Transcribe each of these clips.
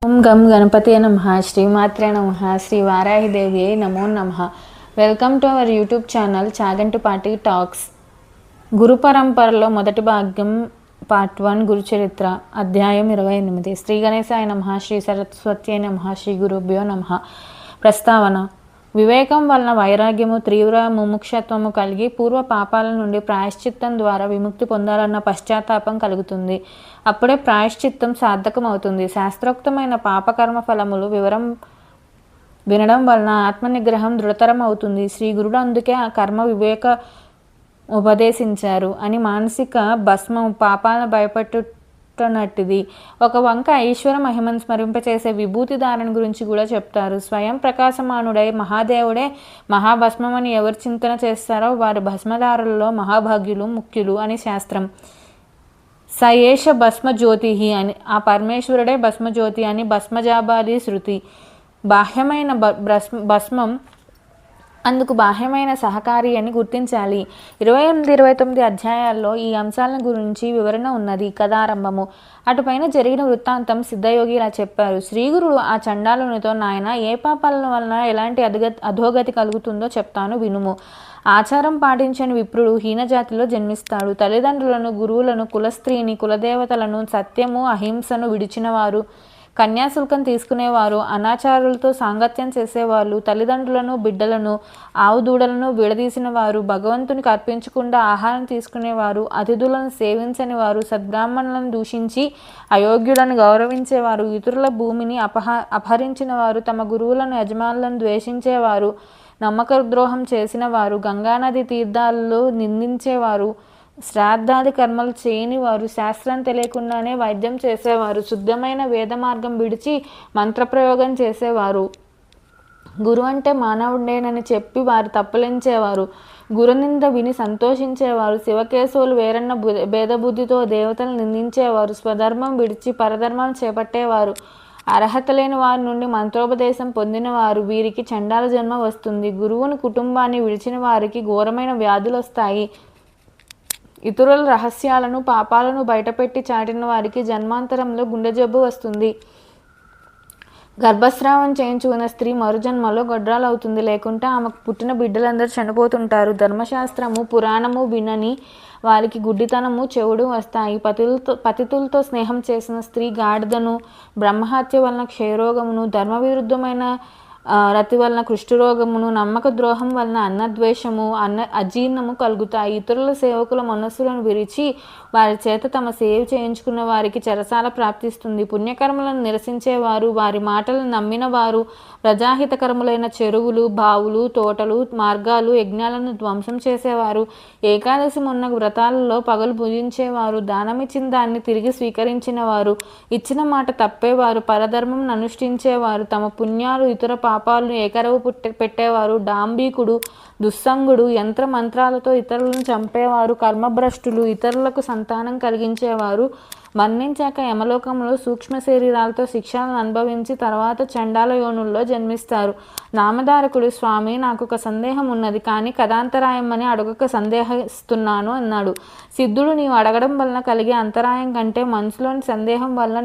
ఓం గం గణపతే నమః శ్రీమాత్రే నమః శ్రీ వారాహిదేవి నమో నమః. Welcome to our YouTube channel Chagantipati talks. గురు పరంపరలో మొదటి భాగం పార్ట్ 1 గురుచరిత్ర అధ్యాయం 28. శ్రీ గణేశాయ నమః శ్రీ సరస్వత్యై నమః శ్రీ గురుభ్యో నమః. ప్రస్తావన: వివేకం వలన వైరాగ్యము, తీవ్ర ముముక్షత్వము కలిగి పూర్వ పాపాల నుండి ప్రాయశ్చిత్తం ద్వారా విముక్తి పొందాలన్న పశ్చాత్తాపం కలుగుతుంది. అప్పుడే ప్రాయశ్చిత్తం సార్థకమవుతుంది. శాస్త్రోక్తమైన పాపకర్మ ఫలములు వినడం వలన ఆత్మనిగ్రహం దృఢతరం అవుతుంది. శ్రీ గురుడు అందుకే ఆ కర్మ వివేక ఉపదేశించారు అని. మానసిక భస్మం పాపాలను భయపెట్టునట్టిది. ఒక వంక ఈశ్వర మహిమను స్మరింపచేసే విభూతి ధారణ గురించి కూడా చెప్తారు. స్వయం ప్రకాశమానుడై మహాదేవుడే మహాభస్మమని ఎవరు చింతన చేస్తారో వారు భస్మధారులలో మహాభాగ్యులు ముఖ్యులు అని శాస్త్రం. సయేష భస్మజ్యోతి అని, ఆ పరమేశ్వరుడే భస్మజ్యోతి అని భస్మజాబాలి శృతి. బాహ్యమైన భస్మం అందుకు బాహ్యమైన సహకారి అని గుర్తించాలి. 28-29 అధ్యాయాల్లో ఈ అంశాల గురించి వివరణ ఉన్నది. కథారంభము. అటుపైన జరిగిన వృత్తాంతం సిద్ధయోగి ఇలా చెప్పారు. శ్రీగురుడు ఆ చండాలునితో, నాయన, ఏ పాపాల వలన ఎలాంటి అధోగతి కలుగుతుందో చెప్తాను వినుము. ఆచారం పాటించని విప్రుడు హీనజాతిలో జన్మిస్తాడు. తల్లిదండ్రులను, గురువులను, కులస్త్రీని, కులదేవతలను, సత్యము అహింసను విడిచినవారు, కన్యాశుల్కం తీసుకునేవారు, అనాచారులతో సాంగత్యం చేసేవాళ్ళు, తల్లిదండ్రులను, బిడ్డలను, ఆవు దూడలను విడదీసిన వారు, భగవంతునికి అర్పించకుండా ఆహారం తీసుకునేవారు, అతిథులను సేవించని వారు, సద్బ్రాహ్మణులను దూషించి అయోగ్యులను గౌరవించేవారు, ఇతరుల భూమిని అపహరించిన వారు, తమ గురువులను, యజమానులను ద్వేషించేవారు, నమ్మక ద్రోహం చేసిన వారు, గంగానది తీర్థాలలో నిందించేవారు, శ్రాద్ధాది కర్మలు చేయని వారు, శాస్త్రం తెలియకుండానే వైద్యం చేసేవారు, శుద్ధమైన వేద మార్గం విడిచి మంత్రప్రయోగం చేసేవారు, గురు అంటే మానవుడేనని చెప్పి వారు తప్పులించేవారు, గురునింద విని సంతోషించేవారు, శివకేశవులు వేరన్న భేదబుద్ధితో దేవతలు నిందించేవారు, స్వధర్మం విడిచి పరధర్మం చేపట్టేవారు, అర్హత లేని వారి నుండి మంత్రోపదేశం పొందినవారు, వీరికి చండాల జన్మ వస్తుంది. గురువుని కుటుంబాన్ని విడిచిన వారికి ఘోరమైన వ్యాధులు వస్తాయి. ఇతరుల రహస్యాలను, పాపాలను బయటపెట్టి చాటిన వారికి జన్మాంతరంలో గుండె జబ్బు వస్తుంది. గర్భస్రావం చేయించుకున్న స్త్రీ మరుజన్మలో గొడ్రాలవుతుంది. లేకుంటే ఆమెకు పుట్టిన బిడ్డలందరూ చనిపోతుంటారు. ధర్మశాస్త్రము, పురాణము వినని వారికి గుడ్డితనము, చెవుడు వస్తాయి. పతితులతో స్నేహం చేసిన స్త్రీ గాడిదను, బ్రహ్మహత్య వలన క్షయరోగమును, ధర్మవిరుద్ధమైన రతి వలన కుష్ఠరోగమును, నమ్మక ద్రోహం వలన అన్నద్వేషము, అజీర్ణము కలుగుతాయి. ఇతరుల సేవకుల మనస్సులను విరిచి వారి చేత తమ సేవ చేయించుకున్న వారికి చెరసాల ప్రాప్తిస్తుంది. పుణ్యకర్మలను నిరసించేవారు, వారి మాటలను నమ్మిన వారు, ప్రజాహితకరములైన చెరువులు, బావులు, తోటలు, మార్గాలు, యజ్ఞాలను ధ్వంసం చేసేవారు, ఏకాదశి మొన్న వ్రతాలలో పగలు భుజించేవారు, దానమిచ్చిన దాన్ని తిరిగి స్వీకరించిన వారు, ఇచ్చిన మాట తప్పేవారు, పరధర్మం అనుష్ఠించేవారు, తమ పుణ్యాలు ఇతర పాపాలను ఏకరవు పెట్టేవారు, డాంబికుడు, దుస్సంగుడు, యంత్ర మంత్రాలతో ఇతరులను చంపేవారు, కర్మభ్రష్టులు, ఇతరులకు సంతానం కలిగించేవారు, మరణించాక యమలోకంలో సూక్ష్మ శరీరాలతో శిక్షలను అనుభవించి తర్వాత చండాల యోనుల్లో జన్మిస్తారు. నామధారకుడు, స్వామి, నాకు ఒక సందేహం ఉన్నది, కానీ కథాంతరాయం అని అడగక సందేహిస్తున్నాను అన్నాడు. సిద్ధుడు, నీవు అడగడం వలన కలిగే అంతరాయం కంటే మనసులోని సందేహం వలన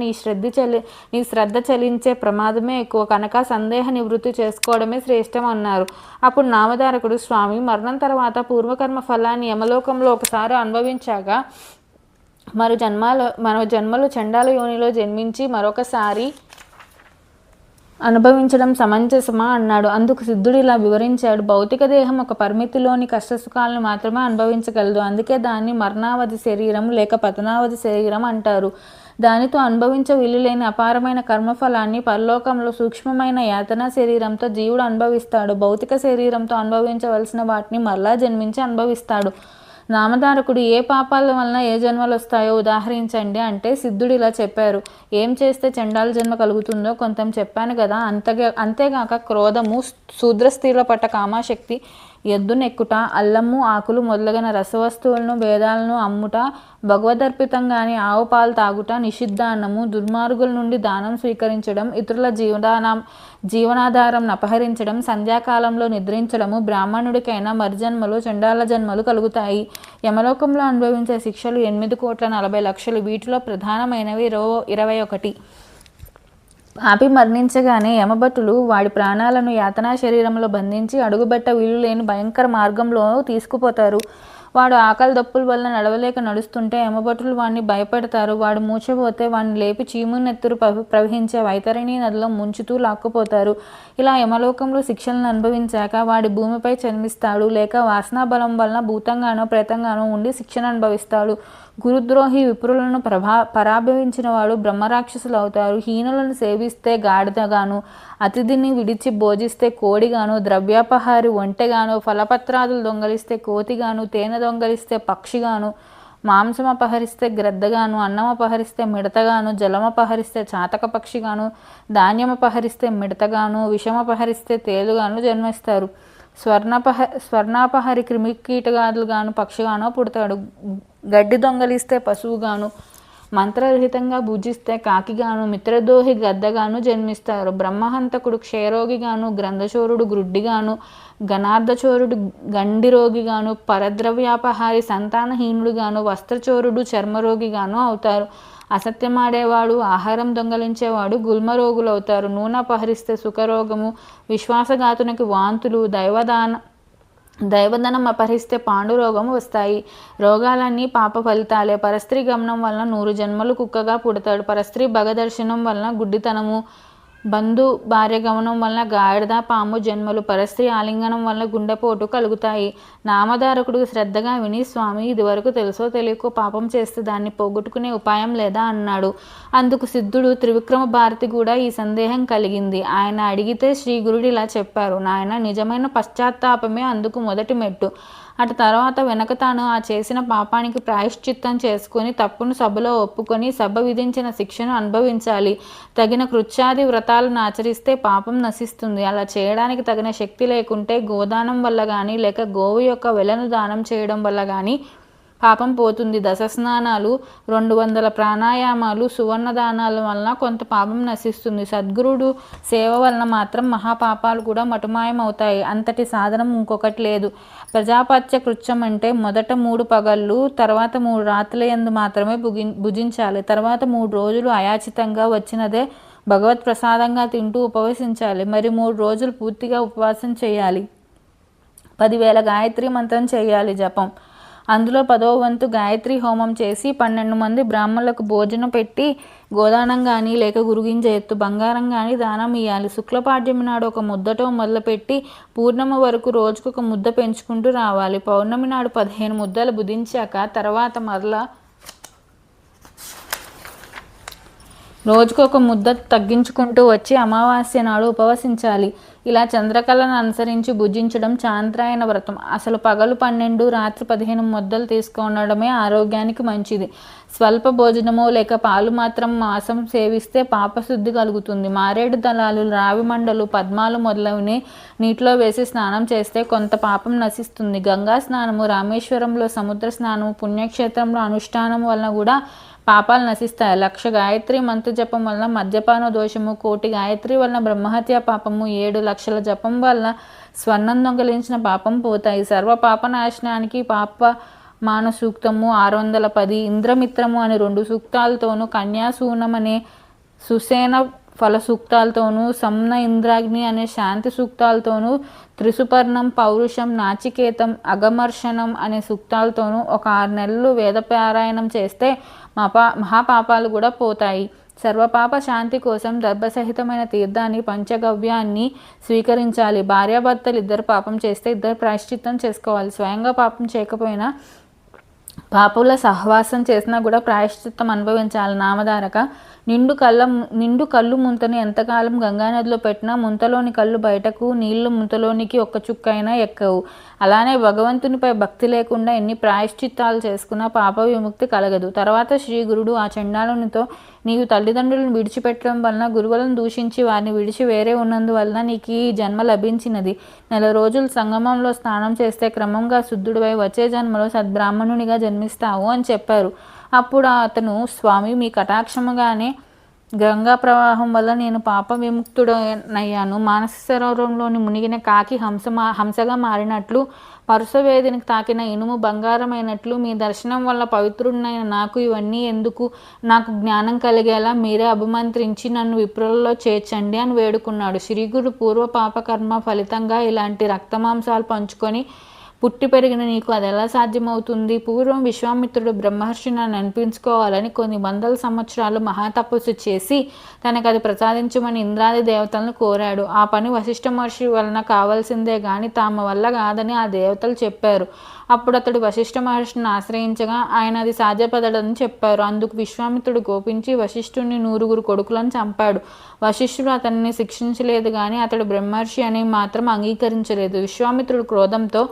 నీ శ్రద్ధ చలించే ప్రమాదమే ఎక్కువ కనుక సందేహ నివృత్తి చేసుకోవడమే శ్రేష్టం అన్నారు. అప్పుడు నామధారకుడు, స్వామి, మరణం తర్వాత పూర్వకర్మ ఫలాన్ని యమలోకంలో ఒకసారి అనుభవించాక మరో జన్మలో చండాల యోనిలో జన్మించి మరొకసారి అనుభవించడం సమంజసమా అన్నాడు. అందుకు సిద్ధుడు ఇలా వివరించాడు. భౌతిక దేహం ఒక పరిమితిలోని కష్టసుఖాలను మాత్రమే అనుభవించగలదు. అందుకే దాన్ని మరణావధి శరీరం లేక పతనావధి శరీరం అంటారు. దానితో అనుభవించ వీలులేని అపారమైన కర్మఫలాన్ని పరలోకంలో సూక్ష్మమైన యాతనా శరీరంతో జీవుడు అనుభవిస్తాడు. భౌతిక శరీరంతో అనుభవించవలసిన వాటిని మరలా జన్మించి అనుభవిస్తాడు. నామధారకుడు, ఏ పాపాల వలన ఏ జన్మలు వస్తాయో ఉదాహరించండి అంటే సిద్ధుడు ఇలా చెప్పారు. ఏం చేస్తే చండాల జన్మ కలుగుతుందో కొంత చెప్పాను కదా. అంతేగాక క్రోధము, శూద్ర స్త్రీల పట్ల కామాశక్తి, ఎద్దునెక్కుట, అల్లము, ఆకులు మొదలగిన రసవస్తువులను, వేదాలను అమ్ముట, భగవదర్పితంగాని ఆవు పాలు తాగుట, నిషిద్ధాన్నము, దుర్మార్గుల నుండి దానం స్వీకరించడం, ఇతరుల జీవనాధారం అపహరించడం, సంధ్యాకాలంలో నిద్రించడము, బ్రాహ్మణుడికైనా మరుజన్మలు చండాల జన్మలు కలుగుతాయి. యమలోకంలో అనుభవించే శిక్షలు 8,40,00,000. వీటిలో ప్రధానమైనవి 21. పాపి మరణించగానే యమభటులు వాడి ప్రాణాలను యాతనా శరీరంలో బంధించి అడుగుబెట్ట వీలు లేని భయంకర మార్గంలో తీసుకుపోతారు. వాడు ఆకలి దప్పుల వల్ల నడవలేక నడుస్తుంటే యమభటులు వాడిని భయపెడతారు. వాడు మూర్ఛపోతే వాడిని లేపి చీము నెత్తురు ప్రవహించే వైతరిణి నదిలో ముంచుతూ లాక్కుపోతారు. ఇలా యమలోకంలో శిక్షలను అనుభవించాక వాడి భూమిపై జన్మిస్తాడు, లేక వాసనా బలం వలన భూతంగానో ప్రేతంగానో ఉండి శిక్షను అనుభవిస్తాడు. గురుద్రోహి విప్రులను పరాభవించిన వాడు బ్రహ్మరాక్షసులు అవుతారు. హీనులను సేవిస్తే గాడిదగాను, అతిథిని విడిచి భోజిస్తే కోడిగాను, ద్రవ్యాపహారి ఒంటెగాను, ఫలపత్రాదులు దొంగలిస్తే కోతిగాను, తేనె దొంగలిస్తే పక్షిగాను, మాంసం అపహరిస్తే గ్రద్దగాను, అన్నం అపహరిస్తే మిడతగాను, జలం అపహరిస్తే చాతక పక్షిగాను, ధాన్యం అపహరిస్తే మిడతగాను, విషం అపహరిస్తే తేలుగాను జన్మిస్తారు. స్వర్ణాపహరి క్రిమికీటగాదులుగాను పక్షిగానో పుడతాడు. గడ్డి దొంగలిస్తే పశువుగాను, మంత్రరహితంగా భుజిస్తే కాకిగాను, మిత్రదోహి గద్దగాను జన్మిస్తారు. బ్రహ్మహంతకుడు క్షయరోగిగాను, గ్రంథచోరుడు గ్రుడ్డిగాను, గణార్ధచోరుడు గండిరోగిగాను, పరద్రవ్యాపహారి సంతానహీనుడుగాను, వస్త్రచోరుడు చర్మరోగిగాను అవుతారు. అసత్యమాడేవాడు, ఆహారం దొంగలించేవాడు గుల్మరోగులవుతారు. నూనె అపహరిస్తే సుఖరోగము, విశ్వాసఘాతునికి వాంతులు, దైవధనం అపహరిస్తే పాండురోగం వస్తాయి. రోగాలన్నీ పాప ఫలితాలే. పరస్త్రీ గమనం వలన 100 జన్మలు కుక్కగా పుడతాడు. పరస్త్రీ భగదర్శనం వలన గుడ్డితనము, బంధు భార్య గమనం వలన గాడిద పాము జన్మలు, పరస్త్రీ ఆలింగనం వలన గుండెపోటు కలుగుతాయి. నామధారకుడు శ్రద్ధగా విని, స్వామి ఇదివరకు తెలుసో తెలియకో పాపం చేస్తే దాన్ని పోగొట్టుకునే ఉపాయం లేదా అన్నాడు. అందుకు సిద్ధుడు త్రివిక్రమ భారతి కూడా ఈ సందేహం కలిగింది. ఆయన అడిగితే శ్రీ గురుడు ఇలా చెప్పారు: నాయన, నిజమైన పశ్చాత్తాపమే అందుకు మొదటి మెట్టు. అటు తర్వాత వెనక తాను ఆ చేసిన పాపానికి ప్రాయశ్చిత్తం చేసుకొని తప్పును సభలో ఒప్పుకొని సభ విధించిన శిక్షను అనుభవించాలి. తగిన కృత్యాది వ్రతాలను ఆచరిస్తే పాపం నశిస్తుంది. అలా చేయడానికి తగిన శక్తి లేకుంటే గోదానం వల్ల కానీ, లేక గోవు యొక్క వెలను దానం చేయడం వల్ల కానీ పాపం పోతుంది. దశస్నానాలు, 200 ప్రాణాయామాలు, సువర్ణ దానాల వలన కొంత పాపం నశిస్తుంది. సద్గురుడు సేవ వలన మాత్రం మహాపాపాలు కూడా మటుమాయం అవుతాయి. అంతటి సాధనం ఇంకొకటి లేదు. ప్రజాపత్య కృత్యం అంటే మొదట 3 పగళ్ళు, తర్వాత 3 రాత్రుల యందు మాత్రమే భుజించాలి. తర్వాత 3 రోజులు అయాచితంగా వచ్చినదే భగవత్ ప్రసాదంగా తింటూ ఉపవసించాలి. మరి 3 రోజులు పూర్తిగా ఉపవాసం చేయాలి. 10,000 గాయత్రి మంత్రం చేయాలి జపం. అందులో 10వ వంతు గాయత్రి హోమం చేసి 12 మంది బ్రాహ్మణులకు భోజనం పెట్టి గోదానం కానీ, లేక గురుగింజ ఎత్తు బంగారం కానీ దానం ఇవ్వాలి. శుక్లపాడ్యమి నాడు ఒక ముద్దతో మొదలుపెట్టి పూర్ణిమ వరకు రోజుకొక ముద్ద పెంచుకుంటూ రావాలి. పౌర్ణమి నాడు 15 ముద్దలు భుజించాక తర్వాత మరలా రోజుకొక ముద్ద తగ్గించుకుంటూ వచ్చి అమావాస్య నాడు ఉపవసించాలి. ఇలా చంద్రకళను అనుసరించి భుజించడం చాంద్రాయణ వ్రతం. అసలు పగలు 12, రాత్రి 15 ముద్దలు తీసుకొనడమే ఆరోగ్యానికి మంచిది. స్వల్ప భోజనమో లేక పాలు మాత్రం మాంసం సేవిస్తే పాపశుద్ధి కలుగుతుంది. మారేడు దళాలు, రావి మండలు, పద్మాలు మొదలైనవి నీటిలో వేసి స్నానం చేస్తే కొంత పాపం నశిస్తుంది. గంగా స్నానము, రామేశ్వరంలో సముద్ర స్నానము, పుణ్యక్షేత్రంలో అనుష్ఠానం వలన కూడా పాపాలు నశిస్తాయి. 1,00,000 గాయత్రి మంత్ర జపం వలన మద్యపాన దోషము, 1,00,000 గాయత్రి వలన బ్రహ్మహత్య పాపము, 7 లక్షల జపం వలన స్వర్ణం దొంగలించిన పాపం పోతాయి. సర్వ పాపనాశనానికి పాపమాన సూక్తము 610, ఇంద్రమిత్రము అనే 2 సూక్తాలతోనూ, కన్యాసూనం అనే సుసేన ఫల సూక్తాలతోనూ, సంన ఇంద్రాగ్ని అనే శాంతి సూక్తాలతోనూ, త్రిసుపర్ణం, పౌరుషం, నాచికేతం, అగమర్షణం అనే సూక్తాలతోనూ ఒక 6 నెలలు వేదపారాయణం చేస్తే మహాపాపాలు కూడా పోతాయి. సర్వపాప శాంతి కోసం దర్భసహితమైన తీర్థాన్ని, పంచగవ్యాన్ని స్వీకరించాలి. భార్యాభర్తలు ఇద్దరు పాపం చేస్తే ఇద్దరు ప్రాయశ్చిత్తం చేసుకోవాలి. స్వయంగా పాపం చేయకపోయినా పాపుల సహవాసం చేసినా కూడా ప్రాయశ్చిత్తం అనుభవించాలి. నామధారక, నిండు కళ్ళు ముంతని ఎంతకాలం గంగానదిలో పెట్టినా ముంతలోని కళ్ళు బయటకు, నీళ్లు ముంతలోనికి ఒక్క చుక్కైనా ఎక్కవు. అలానే భగవంతునిపై భక్తి లేకుండా ఎన్ని ప్రాయశ్చిత్తాలు చేసుకున్నా పాప విముక్తి కలగదు. తర్వాత శ్రీ గురుడు ఆ చండాలునితో, నీవు తల్లిదండ్రులను విడిచిపెట్టడం వలన, గురువులను దూషించి వారిని విడిచి వేరే ఉన్నందువలన నీకు ఈ జన్మ లభించినది. 4 రోజులు సంగమంలో స్నానం చేస్తే క్రమంగా శుద్ధుడివై వచ్చే జన్మలో సద్బ్రాహ్మణునిగా జన్మిస్తావు అని చెప్పారు. అప్పుడు అతను, స్వామి, మీ కటాక్షముగానే గంగా ప్రవాహం వల్ల నేను పాప విముక్తుడనయ్యాను. మానస సరోవరంలోని మునిగిన కాకి హంసగా మారినట్లు, పరుసవేదినికి తాకిన ఇనుము బంగారమైనట్లు, మీ దర్శనం వల్ల పవిత్రుడినైన నాకు ఇవన్నీ ఎందుకు? నాకు జ్ఞానం కలిగేలా మీరే అభిమంత్రించి నన్ను విప్రులలో చేర్చండి అని వేడుకున్నాడు. శ్రీగురు పూర్వ పాపకర్మ ఫలితంగా ఇలాంటి రక్తమాంసాలు పంచుకొని పుట్టి పెరిగిన నీకు అది ఎలా సాధ్యమవుతుంది? పూర్వం విశ్వామిత్రుడు బ్రహ్మర్షి నన్ను అనిపించుకోవాలని కొన్ని వందల సంవత్సరాలు మహాతపస్సు చేసి తనకు అది ప్రసాదించమని ఇంద్రాది దేవతలను కోరాడు. ఆ పని వశిష్ఠ మహర్షి వలన కావాల్సిందే గాని తమ వల్ల కాదని ఆ దేవతలు చెప్పారు. అప్పుడు అతడు వశిష్ఠ మహర్షిని ఆశ్రయించగా ఆయన అది సాధ్యపడదని చెప్పారు. అందుకు విశ్వామిత్రుడు కోపించి వశిష్ఠుని 9 కొడుకులను చంపాడు. వశిష్ఠుడు అతన్ని శిక్షించలేదు గాని అతడు బ్రహ్మర్షి అని మాత్రం అంగీకరించలేదు. విశ్వామిత్రుడు క్రోధంతో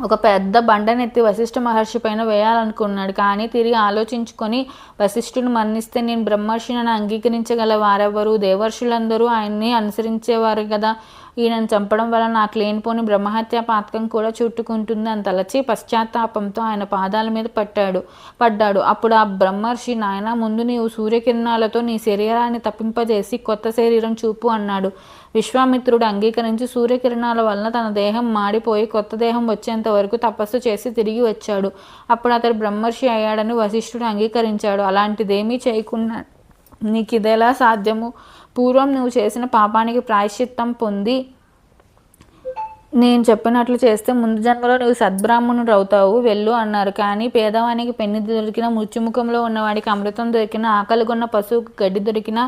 ఒక పెద్ద బండనెత్తి వశిష్ఠ మహర్షి పైన వేయాలనుకున్నాడు. కానీ తిరిగి ఆలోచించుకొని వశిష్ఠుడు మరణిస్తే నేను బ్రహ్మర్షిని అంగీకరించగల వారెవరు? దేవర్షులందరూ ఆయన్ని అనుసరించేవారు కదా. ఈయనను చంపడం వల్ల నాకు లేనిపోని బ్రహ్మహత్య పాతకం కూడా చుట్టుకుంటుంది అని తలచి పశ్చాత్తాపంతో ఆయన పాదాల మీద పడ్డాడు. అప్పుడు ఆ బ్రహ్మర్షి, నాయన, ముందు నీవు సూర్యకిరణాలతో నీ శరీరాన్ని తప్పింపజేసి కొత్త శరీరం చూపు అన్నాడు. విశ్వామిత్రుడు అంగీకరించి సూర్యకిరణాల వలన తన దేహం మాడిపోయి కొత్త దేహం వచ్చేంత వరకు తపస్సు చేసి తిరిగి వచ్చాడు. అప్పుడు అతడు బ్రహ్మర్షి అయ్యాడని వశిష్ఠుడు అంగీకరించాడు. అలాంటిదేమీ చేయకుండా నీకు ఇదెలా సాధ్యము? పూర్వం నువ్వు చేసిన పాపానికి ప్రాయశ్చిత్తం పొంది నేను చెప్పినట్లు చేస్తే ముందు జన్మలో నువ్వు సద్బ్రాహ్మణుడు అవుతావు, వెళ్ళు అన్నారు. కానీ పేదవానికి పెన్ను దొరికినా, మృత్యుముఖంలో ఉన్నవాడికి అమృతం దొరికినా, ఆకలిగొన్న పశువుకు గడ్డి దొరికినా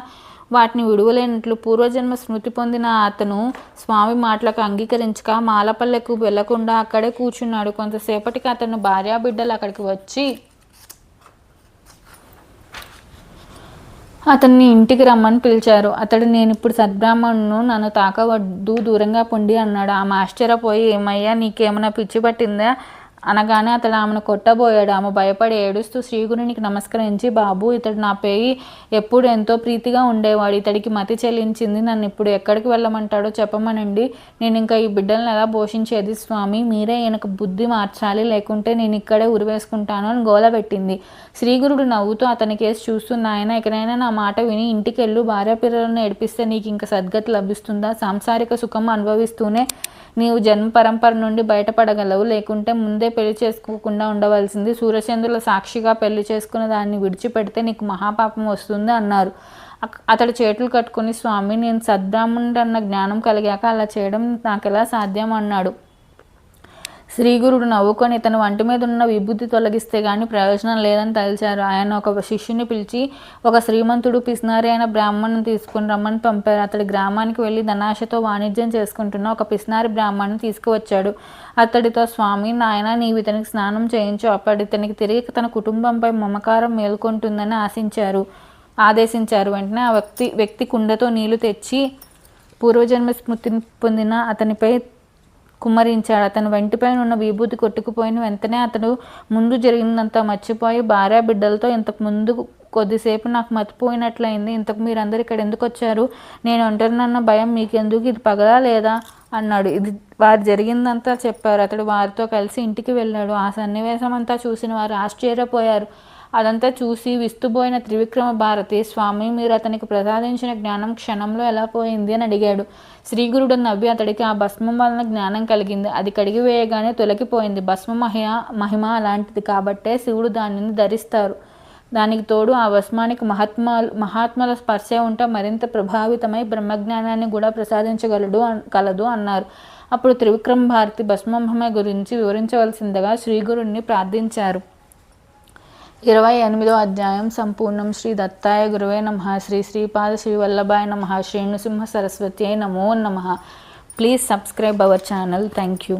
వాటిని విడువలేనట్లు పూర్వజన్మ స్మృతి పొందిన అతను స్వామి మాటలకు అంగీకరించక మాలపల్లెకు వెళ్లకుండా అక్కడే కూర్చున్నాడు. కొంతసేపటికి అతను భార్యాబిడ్డలు అక్కడికి వచ్చి అతన్ని ఇంటికి రమ్మని పిలిచారు. అతడు, నేను ఇప్పుడు సద్బ్రాహ్మణును, నన్ను తాకవద్దు, దూరంగా పొండి అన్నాడు. ఆమె ఆశ్చర్యపోయి, ఏమయ్యా, నీకేమైనా పిచ్చి పట్టిందా అనగానే అతడు ఆమెను కొట్టబోయాడు. ఆమె భయపడి ఏడుస్తూ శ్రీగురునికి నమస్కరించి, బాబు, ఇతడు నాపై ఎప్పుడు ఎంతో ప్రీతిగా ఉండేవాడు. ఇతడికి మతి చెల్లించింది. నన్ను ఇప్పుడు ఎక్కడికి వెళ్ళమంటాడో చెప్పమనండి. నేను ఇంకా ఈ బిడ్డలను ఎలా పోషించేది? స్వామి, మీరే ఈయనకు బుద్ధి మార్చాలి, లేకుంటే నేను ఇక్కడే ఉరివేసుకుంటాను అని గోలబెట్టింది. శ్రీగురుడు నవ్వుతూ అతని కేసు చూస్తూ, నాయన, ఎక్కడైనా నా మాట విని ఇంటికెళ్ళు. భార్యాపిల్లలను ఏడిపిస్తే నీకు ఇంకా సద్గతి లభిస్తుందా? సాంసారిక సుఖం అనుభవిస్తూనే నీవు జన్మ పరంపర నుండి బయటపడగలవు, లేకుంటే ముందే పెళ్లి చేసుకోకుండా ఉండవలసింది. సూర్యచంద్రుల సాక్షిగా పెళ్లి చేసుకున్న దాన్ని విడిచిపెడితే నీకు మహాపాపం వస్తుంది అన్నారు. అతడు చేతులు కట్టుకుని, స్వామి, నేను సద్బ్రాహ్మణుడు అన్న జ్ఞానం కలిగాక అలా చేయడం నాకెలా సాధ్యం అన్నాడు. శ్రీగురుడు నవ్వుకొని ఇతని వంటి మీద ఉన్న విభూతి తొలగిస్తే గాని ప్రయోజనం లేదని తలిచారు. ఆయన ఒక శిష్యుని పిలిచి ఒక శ్రీమంతుడు పిసినారి అయిన బ్రాహ్మణుని తీసుకుని రమ్మని పంపారు. అతడి గ్రామానికి వెళ్ళి ధనాశతో వాణిజ్యం చేసుకుంటున్న ఒక పిసినారి బ్రాహ్మణుని తీసుకువచ్చాడు. అతడితో, స్వామి, నాయన, నీవు ఇతనికి స్నానం చేయించు. అప్పటి ఇతనికి తిరిగి తన కుటుంబంపై మమకారం మేల్కొంటుందని ఆదేశించారు. వెంటనే ఆ వ్యక్తి కుండతో నీళ్లు తెచ్చి పూర్వజన్మ స్మృతిని పొందిన అతనిపై కుమ్మరించాడు. అతను వెంటిపై ఉన్న విభూతి కొట్టుకుపోయిన వెంటనే అతడు ముందు జరిగిందంతా మర్చిపోయి భార్య బిడ్డలతో, ఇంతకు ముందు కొద్దిసేపు నాకు మతిపోయినట్లయింది. ఇంతకు మీరందరూ ఇక్కడ ఎందుకు వచ్చారు? నేను ఒంటరినన్న భయం మీకెందుకు? ఇది పగలా లేదా అన్నాడు. ఇది వారు జరిగిందంతా చెప్పారు. అతడు వారితో కలిసి ఇంటికి వెళ్ళాడు. ఆ సన్నివేశం అంతా చూసిన వారు ఆశ్చర్యపోయారు. అదంతా చూసి విస్తుపోయిన త్రివిక్రమ భారతి, స్వామి, మీరు అతనికి ప్రసాదించిన జ్ఞానం క్షణంలో ఎలా పోయింది అని అడిగాడు. శ్రీగురుడు నవ్వి అతడికి ఆ భస్మం వలన జ్ఞానం కలిగింది. అది కడిగి వేయగానే తొలగిపోయింది. భస్మ మహిమ అలాంటిది కాబట్టే శివుడు దానిని ధరిస్తారు. దానికి తోడు ఆ భస్మానికి మహాత్మల స్పర్శ ఉంటే మరింత ప్రభావితమై బ్రహ్మజ్ఞానాన్ని కూడా కలదు అన్నారు. అప్పుడు త్రివిక్రమ భారతి భస్మమహిమ గురించి వివరించవలసిందిగా శ్రీగురుణ్ణి ప్రార్థించారు. 28వ అధ్యాయం సంపూర్ణం. శ్రీ దత్తాయ గురువే నమః. శ్రీ శ్రీపాద శ్రీవల్లభాయ నమః. శ్రీ నృసింహ సరస్వత్యై నమో నమః. Please subscribe our channel. Thank you.